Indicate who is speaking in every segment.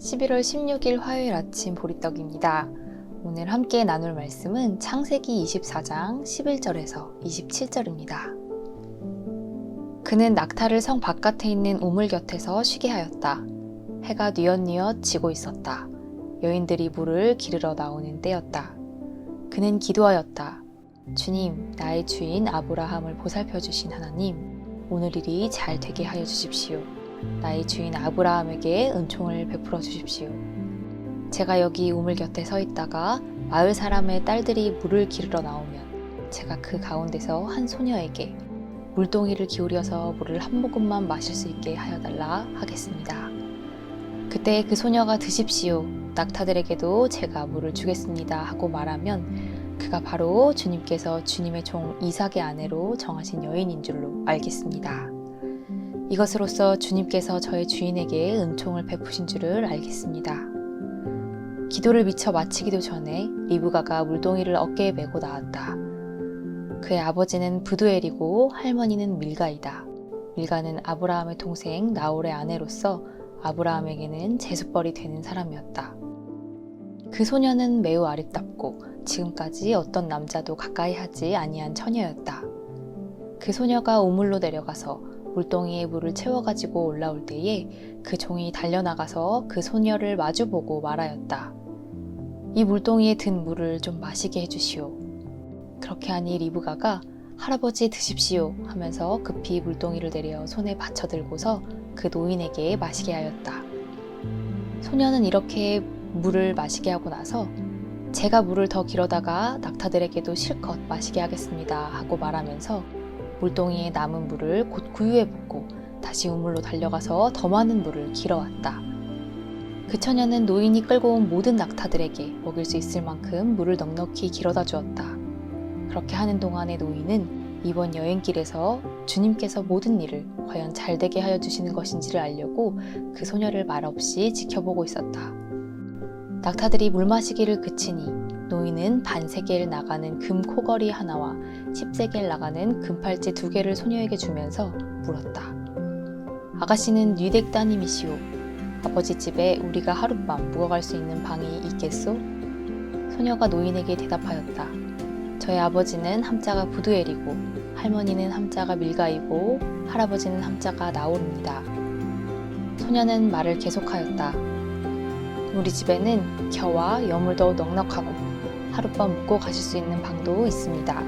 Speaker 1: 11월 16일 화요일 아침 보리떡입니다. 오늘 함께 나눌 말씀은 창세기 24장 11절에서 27절입니다. 그는 낙타를 성 바깥에 있는 우물 곁에서 쉬게 하였다. 해가 뉘엿뉘엿 지고 있었다. 여인들이 물을 기르러 나오는 때였다. 그는 기도하였다. 주님, 나의 주인 아브라함을 보살펴 주신 하나님, 오늘 일이 잘 되게 하여 주십시오. 나의 주인 아브라함에게 은총을 베풀어 주십시오. 제가 여기 우물 곁에 서 있다가 마을 사람의 딸들이 물을 기르러 나오면 제가 그 가운데서 한 소녀에게 물동이를 기울여서 물을 한 모금만 마실 수 있게 하여달라 하겠습니다. 그때 그 소녀가 드십시오. 낙타들에게도 제가 물을 주겠습니다 하고 말하면 그가 바로 주님께서 주님의 종 이삭의 아내로 정하신 여인인 줄로 알겠습니다. 이것으로써 주님께서 저의 주인에게 은총을 베푸신 줄을 알겠습니다. 기도를 미처 마치기도 전에 리브가가 물동이를 어깨에 메고 나왔다. 그의 아버지는 브두엘이고 할머니는 밀가이다. 밀가는 아브라함의 동생 나홀의 아내로서 아브라함에게는 제숫벌이 되는 사람이었다. 그 소녀는 매우 아름답고 지금까지 어떤 남자도 가까이 하지 아니한 처녀였다. 그 소녀가 우물로 내려가서 물동이에 물을 채워가지고 올라올 때에 그 종이 달려나가서 그 소녀를 마주보고 말하였다. 이 물동이에 든 물을 좀 마시게 해주시오. 그렇게 하니 리브가가 할아버지 드십시오 하면서 급히 물동이를 내려 손에 받쳐들고서 그 노인에게 마시게 하였다. 소녀는 이렇게 물을 마시게 하고 나서 제가 물을 더 길어다가 낙타들에게도 실컷 마시게 하겠습니다 하고 말하면서 물동이에 남은 물을 곧 구유에 붓고 다시 우물로 달려가서 더 많은 물을 길어왔다. 그 처녀는 노인이 끌고 온 모든 낙타들에게 먹일 수 있을 만큼 물을 넉넉히 길어다 주었다. 그렇게 하는 동안에 노인은 이번 여행길에서 주님께서 모든 일을 과연 잘 되게 하여 주시는 것인지를 알려고 그 소녀를 말없이 지켜보고 있었다. 낙타들이 물 마시기를 그치니 노인은 반세겔 나가는 금 코걸이 하나와 10세겔 나가는 금팔찌 2개를 소녀에게 주면서 물었다. 아가씨는 뉘덱 따님이시오. 아버지 집에 우리가 하룻밤 묵어갈 수 있는 방이 있겠소? 소녀가 노인에게 대답하였다. 저의 아버지는 함자가 부두엘이고 할머니는 함자가 밀가이고 할아버지는 함자가 나홀입니다. 소녀는 말을 계속하였다. 우리 집에는 겨와 여물도 넉넉하고 하룻밤 묵고 가실 수 있는 방도 있습니다.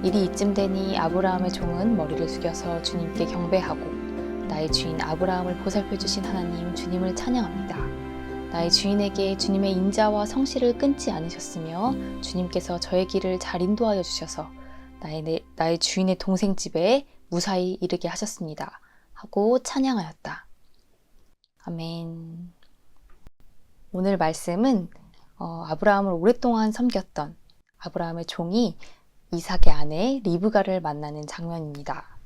Speaker 1: 일이 이쯤 되니 아브라함의 종은 머리를 숙여서 주님께 경배하고 나의 주인 아브라함을 보살펴 주신 하나님 주님을 찬양합니다. 나의 주인에게 주님의 인자와 성실을 끊지 않으셨으며 주님께서 저의 길을 잘 인도하여 주셔서 나의 주인의 동생 집에 무사히 이르게 하셨습니다. 하고 찬양하였다. 아멘. 오늘 말씀은 아브라함을 오랫동안 섬겼던 아브라함의 종이 이삭의 아내 리브가를 만나는 장면입니다.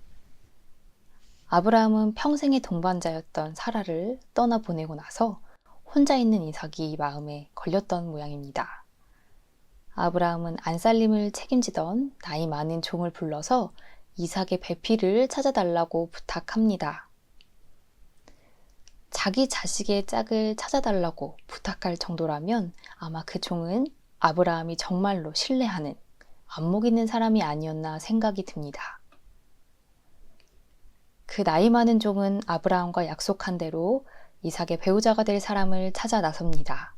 Speaker 1: 아브라함은 평생의 동반자였던 사라를 떠나보내고 나서 혼자 있는 이삭이 마음에 걸렸던 모양입니다. 아브라함은 안살림을 책임지던 나이 많은 종을 불러서 이삭의 배필을 찾아달라고 부탁합니다. 자기 자식의 짝을 찾아달라고 부탁할 정도라면 아마 그 종은 아브라함이 정말로 신뢰하는 안목 있는 사람이 아니었나 생각이 듭니다. 그 나이 많은 종은 아브라함과 약속한 대로 이삭의 배우자가 될 사람을 찾아 나섭니다.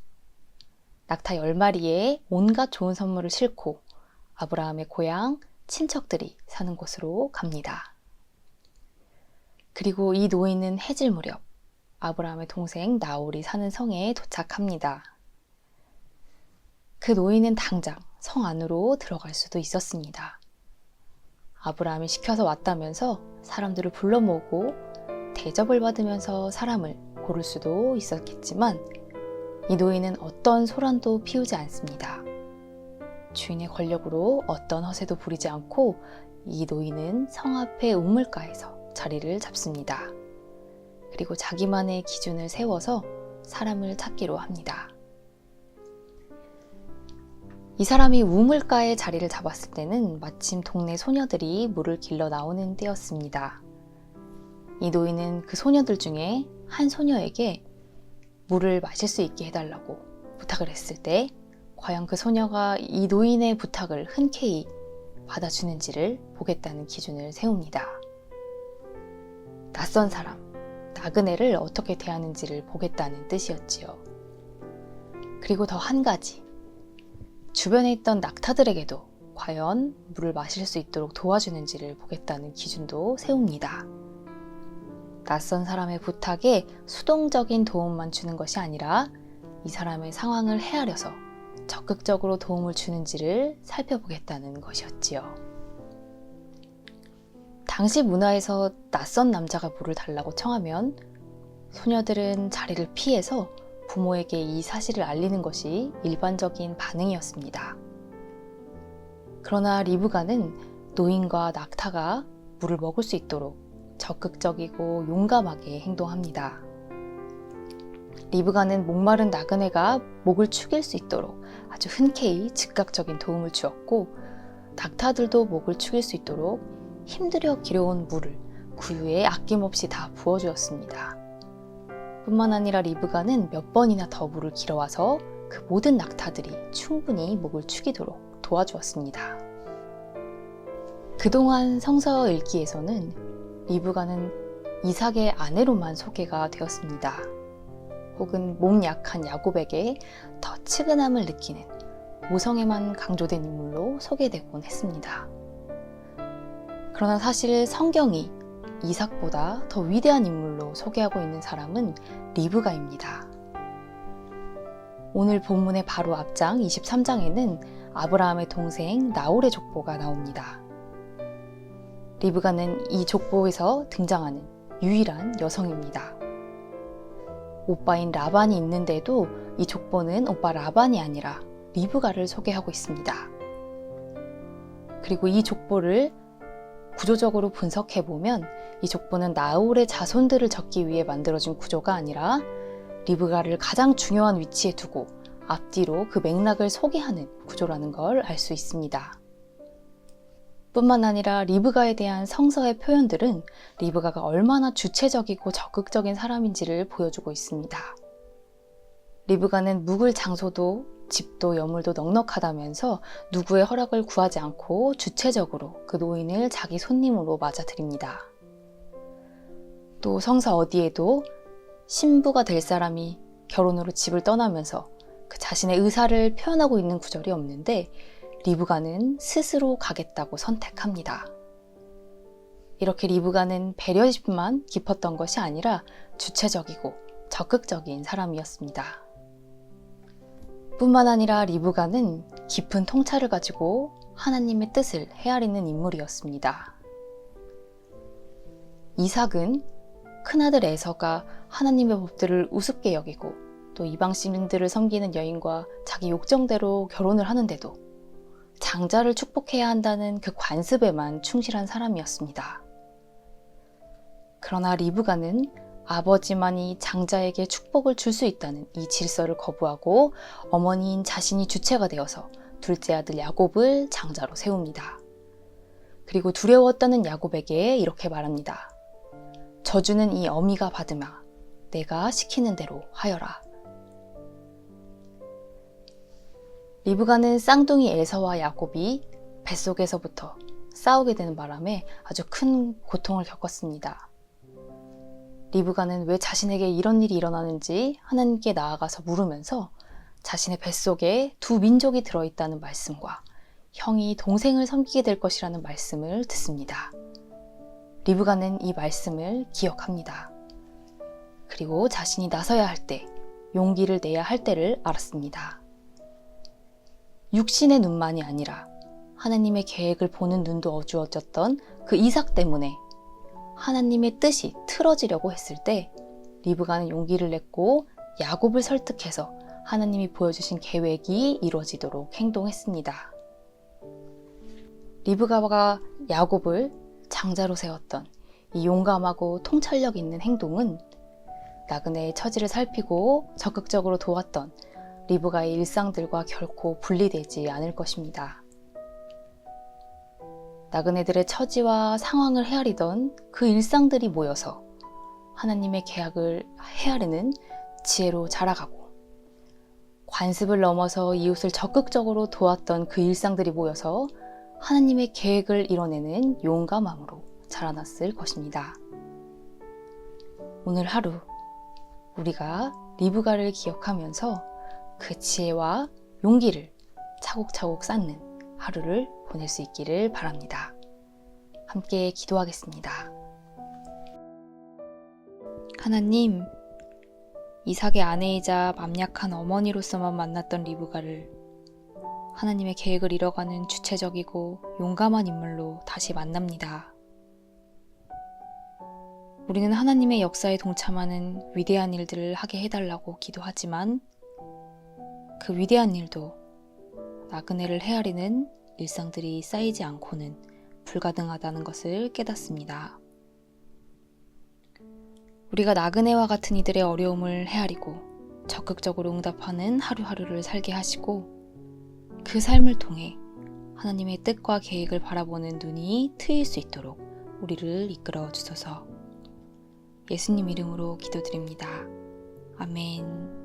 Speaker 1: 낙타 10마리에 온갖 좋은 선물을 싣고 아브라함의 고향 친척들이 사는 곳으로 갑니다. 그리고 이 노인은 해질 무렵 아브라함의 동생 나홀이 사는 성에 도착합니다. 그 노인은 당장 성 안으로 들어갈 수도 있었습니다. 아브라함이 시켜서 왔다면서 사람들을 불러 모으고 대접을 받으면서 사람을 고를 수도 있었겠지만 이 노인은 어떤 소란도 피우지 않습니다. 주인의 권력으로 어떤 허세도 부리지 않고 이 노인은 성 앞의 우물가에서 자리를 잡습니다. 그리고 자기만의 기준을 세워서 사람을 찾기로 합니다. 이 사람이 우물가에 자리를 잡았을 때는 마침 동네 소녀들이 물을 길러 나오는 때였습니다. 이 노인은 그 소녀들 중에 한 소녀에게 물을 마실 수 있게 해달라고 부탁을 했을 때 과연 그 소녀가 이 노인의 부탁을 흔쾌히 받아주는지를 보겠다는 기준을 세웁니다. 낯선 사람, 나그네를 어떻게 대하는지를 보겠다는 뜻이었지요. 그리고 더 한 가지, 주변에 있던 낙타들에게도 과연 물을 마실 수 있도록 도와주는지를 보겠다는 기준도 세웁니다. 낯선 사람의 부탁에 수동적인 도움만 주는 것이 아니라 이 사람의 상황을 헤아려서 적극적으로 도움을 주는지를 살펴보겠다는 것이었지요. 당시 문화에서 낯선 남자가 물을 달라고 청하면 소녀들은 자리를 피해서 부모에게 이 사실을 알리는 것이 일반적인 반응이었습니다. 그러나 리브가는 노인과 낙타가 물을 먹을 수 있도록 적극적이고 용감하게 행동합니다. 리브가는 목마른 나그네가 목을 축일 수 있도록 아주 흔쾌히 즉각적인 도움을 주었고, 낙타들도 목을 축일 수 있도록 힘들여 길어온 물을 구유에 아낌없이 다 부어주었습니다. 뿐만 아니라 리브가는 몇 번이나 더 물을 길어와서 그 모든 낙타들이 충분히 목을 축이도록 도와주었습니다. 그동안 성서 읽기에서는 리브가는 이삭의 아내로만 소개가 되었습니다. 혹은 몸 약한 야곱에게 더 측은함을 느끼는 모성애만 강조된 인물로 소개되곤 했습니다. 그러나 사실 성경이 이삭보다 더 위대한 인물로 소개하고 있는 사람은 리브가입니다. 오늘 본문의 바로 앞장 23장에는 아브라함의 동생 나홀의 족보가 나옵니다. 리브가는 이 족보에서 등장하는 유일한 여성입니다. 오빠인 라반이 있는데도 이 족보는 오빠 라반이 아니라 리브가를 소개하고 있습니다. 그리고 이 족보를 구조적으로 분석해보면 이 족보는 나홀의 자손들을 적기 위해 만들어진 구조가 아니라 리브가를 가장 중요한 위치에 두고 앞뒤로 그 맥락을 소개하는 구조라는 걸 알 수 있습니다. 뿐만 아니라 리브가에 대한 성서의 표현들은 리브가가 얼마나 주체적이고 적극적인 사람인지를 보여주고 있습니다. 리브가는 묵을 장소도 집도 여물도 넉넉하다면서 누구의 허락을 구하지 않고 주체적으로 그 노인을 자기 손님으로 맞아들입니다. 또 성서 어디에도 신부가 될 사람이 결혼으로 집을 떠나면서 그 자신의 의사를 표현하고 있는 구절이 없는데 리브가는 스스로 가겠다고 선택합니다. 이렇게 리브가는 배려심만 깊었던 것이 아니라 주체적이고 적극적인 사람이었습니다. 뿐만 아니라 리브가는 깊은 통찰을 가지고 하나님의 뜻을 헤아리는 인물이었습니다. 이삭은 큰아들 에서가 하나님의 법들을 우습게 여기고 또 이방 시민들을 섬기는 여인과 자기 욕정대로 결혼을 하는데도 장자를 축복해야 한다는 그 관습에만 충실한 사람이었습니다. 그러나 리브가는 아버지만이 장자에게 축복을 줄 수 있다는 이 질서를 거부하고 어머니인 자신이 주체가 되어서 둘째 아들 야곱을 장자로 세웁니다. 그리고 두려웠다는 야곱에게 이렇게 말합니다. 저주는 이 어미가 받으마 내가 시키는 대로 하여라. 리브가는 쌍둥이 에서와 야곱이 뱃속에서부터 싸우게 되는 바람에 아주 큰 고통을 겪었습니다. 리브가는 왜 자신에게 이런 일이 일어나는지 하나님께 나아가서 물으면서 자신의 뱃속에 두 민족이 들어있다는 말씀과 형이 동생을 섬기게 될 것이라는 말씀을 듣습니다. 리브가는 이 말씀을 기억합니다. 그리고 자신이 나서야 할 때, 용기를 내야 할 때를 알았습니다. 육신의 눈만이 아니라 하나님의 계획을 보는 눈도 어두워졌던 그 이삭 때문에 하나님의 뜻이 틀어지려고 했을 때 리브가는 용기를 냈고 야곱을 설득해서 하나님이 보여주신 계획이 이루어지도록 행동했습니다. 리브가가 야곱을 장자로 세웠던 이 용감하고 통찰력 있는 행동은 나그네의 처지를 살피고 적극적으로 도왔던 리브가의 일상들과 결코 분리되지 않을 것입니다. 나그네들의 처지와 상황을 헤아리던 그 일상들이 모여서 하나님의 계약을 헤아리는 지혜로 자라가고 관습을 넘어서 이웃을 적극적으로 도왔던 그 일상들이 모여서 하나님의 계획을 이뤄내는 용감함으로 자라났을 것입니다. 오늘 하루 우리가 리브가를 기억하면서 그 지혜와 용기를 차곡차곡 쌓는 하루를 보낼 수 있기를 바랍니다. 함께 기도하겠습니다. 하나님, 이삭의 아내이자 맘약한 어머니로서만 만났던 리브가를 하나님의 계획을 이뤄가는 주체적이고 용감한 인물로 다시 만납니다. 우리는 하나님의 역사에 동참하는 위대한 일들을 하게 해달라고 기도하지만 그 위대한 일도 나그네를 헤아리는 일상들이 쌓이지 않고는 불가능하다는 것을 깨닫습니다. 우리가 나그네와 같은 이들의 어려움을 헤아리고 적극적으로 응답하는 하루하루를 살게 하시고 그 삶을 통해 하나님의 뜻과 계획을 바라보는 눈이 트일 수 있도록 우리를 이끌어 주소서. 예수님 이름으로 기도드립니다. 아멘.